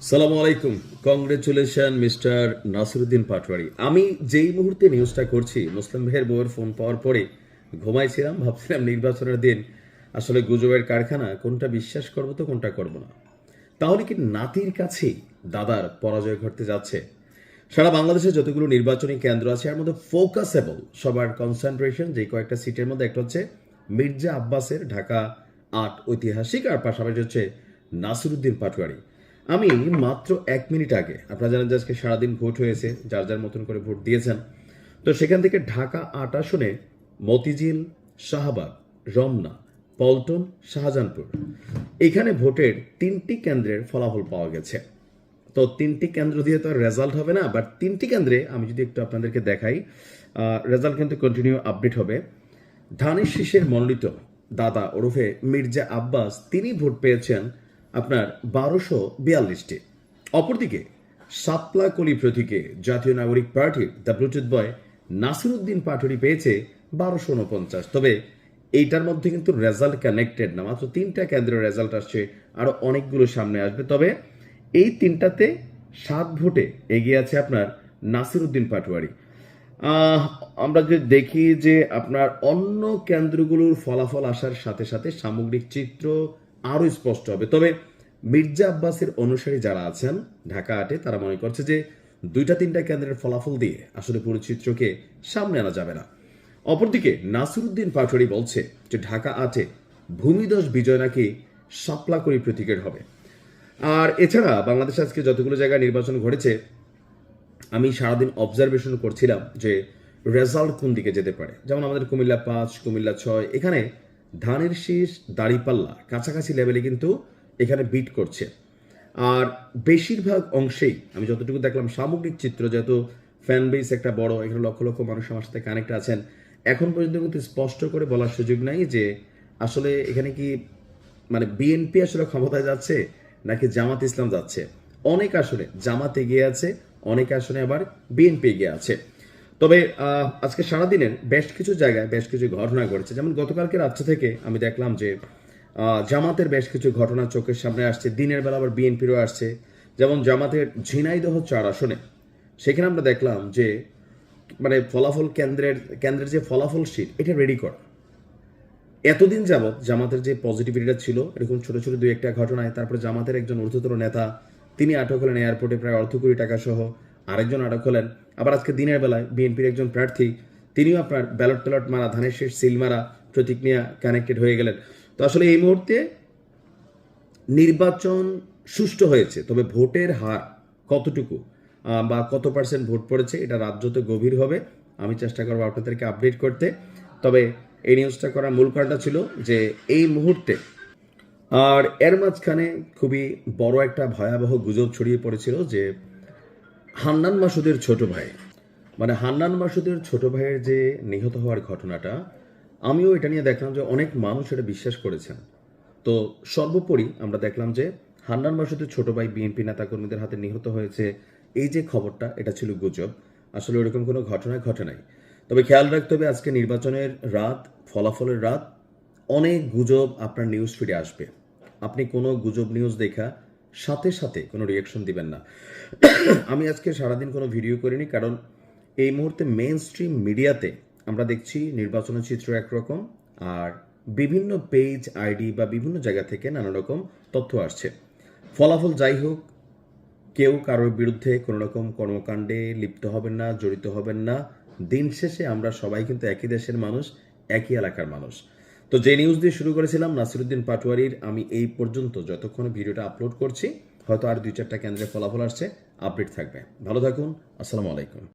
সালামু আলাইকুম। Congratulation mister Nasiruddin Patwari. আমি যেই মুহূর্তে নিউজটা করছি, মুসলিম ভাইয়ের বউয়ের ফোন পাওয়ার পরে ঘুমাইছিলাম, ভাবছিলাম নির্বাচনের দিন আসলে গুজবের কারখানা, কোনটা বিশ্বাস করবো তো কোনটা করবো না। তাহলে কি নাতির কাছেই দাদার পরাজয় ঘটতে যাচ্ছে? সারা বাংলাদেশে যতগুলো নির্বাচনী কেন্দ্র আছে এর মধ্যে ফোকাসেবল সবার কনসেন্ট্রেশন যে কয়েকটা সিটের মধ্যে একটা হচ্ছে মির্জা আব্বাসের ঢাকা ৮ ঐতিহাসিক, আর পাশাপাশি হচ্ছে নাসিরুদ্দিন পাটোয়ারি। আমি মাত্র ১ মিনিট আগে, আপনারা জানেন যে আজকে সারাদিন ভোট হয়েছে, যার যার মতন করে ভোট দিয়েছেন। তো সেখান থেকে ঢাকা ৮ আসনে মতিঝিল, শাহবাগ, রমনা, পল্টন, শাহজাহানপুর এখানে ভোটের ৩টি কেন্দ্রের ফলাফল পাওয়া গেছে। তো ৩টি কেন্দ্র দিয়ে তো আর রেজাল্ট হবে না, বাট ৩টি কেন্দ্রে আমি যদি একটু আপনাদেরকে দেখাই, রেজাল্ট কিন্তু কন্টিনিউ আপডেট হবে। ধানের শীষের মনোনীত দাদা ওরফে মির্জা আব্বাস তিনি ভোট পেয়েছেন আপনার ১২৪২টি। অপরদিকে সাতলা কলি প্রতীকে জাতীয় নাগরিক পার্টির দ্য ব্লুটুথ বয় নাসিরুদ্দিন পাটোয়ারি পেয়েছে ১২৪৯। তবে এইটার মধ্যে কিন্তু রেজাল্ট কানেক্টেড না, মাত্র ৩টা কেন্দ্রের রেজাল্ট আসছে, আরো অনেকগুলো সামনে আসবে। তবে এই ৩টাতে ৭ ভোটে এগিয়ে আছে আপনার নাসিরুদ্দিন পাটোয়ারি। আমরা যদি দেখি যে আপনার অন্য কেন্দ্রগুলোর ফলাফল আসার সাথে সাথে সামগ্রিক চিত্র আরো স্পষ্ট হবে। তবে মির্জা আব্বাসের অনুসারী যারা আছেন ঢাকা ৮-এ, তারা মনে করছে যে ২-৩টা কেন্দ্রের ফলাফল দিয়ে আসলে পুরো চিত্রকে সামনে আনা যাবে না। অপরদিকে নাসিরুদ্দিন পাটোয়ারি বলছে যে ঢাকা ৮-এ ভূমিধস বিজয় নাকি শাপলাকড়ি প্রতীকের হবে। আর এছাড়া বাংলাদেশে আজকে যতগুলো জায়গায় নির্বাচন ঘটেছে, আমি সারাদিন অবজারভেশন করছিলাম যে রেজাল্ট কোন দিকে যেতে পারে। যেমন আমাদের কুমিল্লা ৫, কুমিল্লা ৬, এখানে ধানের শীষ, দাড়িপাল্লা কাছাকাছি লেভেলে কিন্তু এখানে বিট করছে। আর বেশিরভাগ অংশেই আমি যতটুকু দেখলাম সামগ্রিক চিত্র, যেহেতু ফ্যান বেস একটা বড়, এখানে লক্ষ লক্ষ মানুষ আমার সাথে কানেক্ট আছেন, এখন পর্যন্ত কিন্তু স্পষ্ট করে বলার সুযোগ নাই যে আসলে এখানে কি মানে বিএনপি আসলে ক্ষমতায় যাচ্ছে নাকি জামাত ইসলাম যাচ্ছে। অনেক আসলে জামাত এগিয়ে আছে, অনেক আসনে আবার বিএনপি এগিয়ে আছে। তবে আজকে সারাদিনের বেশ কিছু জায়গায় বেশ কিছু ঘটনা ঘটেছে। যেমন গতকালকে রাত্রে থেকে আমি দেখলাম যে জামাতের বেশ কিছু ঘটনা চোখের সামনে আসছে, দিনের বেলা আবার বিএনপিরও আসছে। যেমন জামাতের ঝিনাইদহ ৪ আসনে সেখানে আমরা দেখলাম যে মানে ফলাফল কেন্দ্রের যে ফলাফল শিট এটা রেডি করা। এতদিন যাবৎ জামাতের যে পজিটিভিটিটা ছিল, এরকম ছোট ছোট ২-১টা ঘটনায় তারপরে জামাতের একজন ঊর্ধ্বতন নেতা তিনি আটক হলেন এয়ারপোর্টে প্রায় অর্ধ কোটি টাকা সহ, আরেকজন আটক হলেন। আবার আজকে দিনের বেলায় বিএনপির একজন প্রার্থী তিনিও আপনার ব্যালট ট্যালট মারা, ধানের শেষ সিল মারা প্রতীক নিয়ে কানেক্টেড হয়ে গেলেন। তো আসলে এই মুহূর্তে নির্বাচন সুষ্ঠু হয়েছে, তবে ভোটের হার কতটুকু বা কত পার্সেন্ট ভোট পড়েছে এটা রাজ্যতে গভীর হবে। আমি চেষ্টা করবো আপনাদেরকে আপডেট করতে। তবে এই নিউজটা করার মূল কারণটা ছিল যে এই মুহূর্তে আর এর মাঝখানে খুবই বড় একটা ভয়াবহ গুজব ছড়িয়ে পড়েছিল যে হান্নান মাসুদের ছোট ভাই, মানে হান্নান মাসুদের ছোট ভাইয়ের যে নিহত হওয়ার ঘটনাটা, আমিও এটা নিয়ে দেখলাম যে অনেক মানুষ এটা বিশ্বাস করেছেন। তো সর্বোপরি আমরা দেখলাম যে হান্নান মাসুদের ছোট ভাই বিএনপি নেতাকর্মীদের হাতে নিহত হয়েছে, এই যে খবরটা এটা ছিল গুজব, আসলে ওরকম কোনো ঘটনা ঘটে নাই। তবে খেয়াল রাখতে হবে আজকে নির্বাচনের রাত, ফলাফলের রাত, অনেক গুজব আপনার নিউজ ফিডে আসবে। আপনি কোনো গুজব নিউজ দেখা সাথে সাথে কোনো রিয়াকশন দিবেন না। আমি আজকে সারাদিন কোনো ভিডিও করিনি, কারণ এই মুহূর্তে মেইন স্ট্রিম মিডিয়াতে আমরা দেখছি নির্বাচনের চিত্র একরকম, আর বিভিন্ন পেজ, আইডি বা বিভিন্ন জায়গা থেকে নানা রকম তথ্য আসছে। ফলাফল যাই হোক, কেউ কারোর বিরুদ্ধে কোনো রকম কর্মকাণ্ডে লিপ্ত হবেন না, জড়িত হবেন না। দিন শেষে আমরা সবাই কিন্তু একই দেশের মানুষ, একই এলাকার মানুষ। তো যে নিউজ দিয়ে শুরু করেছিলাম নাসিরুদ্দিন পাটোয়ারির, আমি এই পর্যন্ত যতক্ষণ ভিডিওটা আপলোড করছি হয়তো আর ২-৪টা কেন্দ্রে ফলাফল আসছে, আপডেট থাকবে। ভালো থাকুন, আসসালামু আলাইকুম।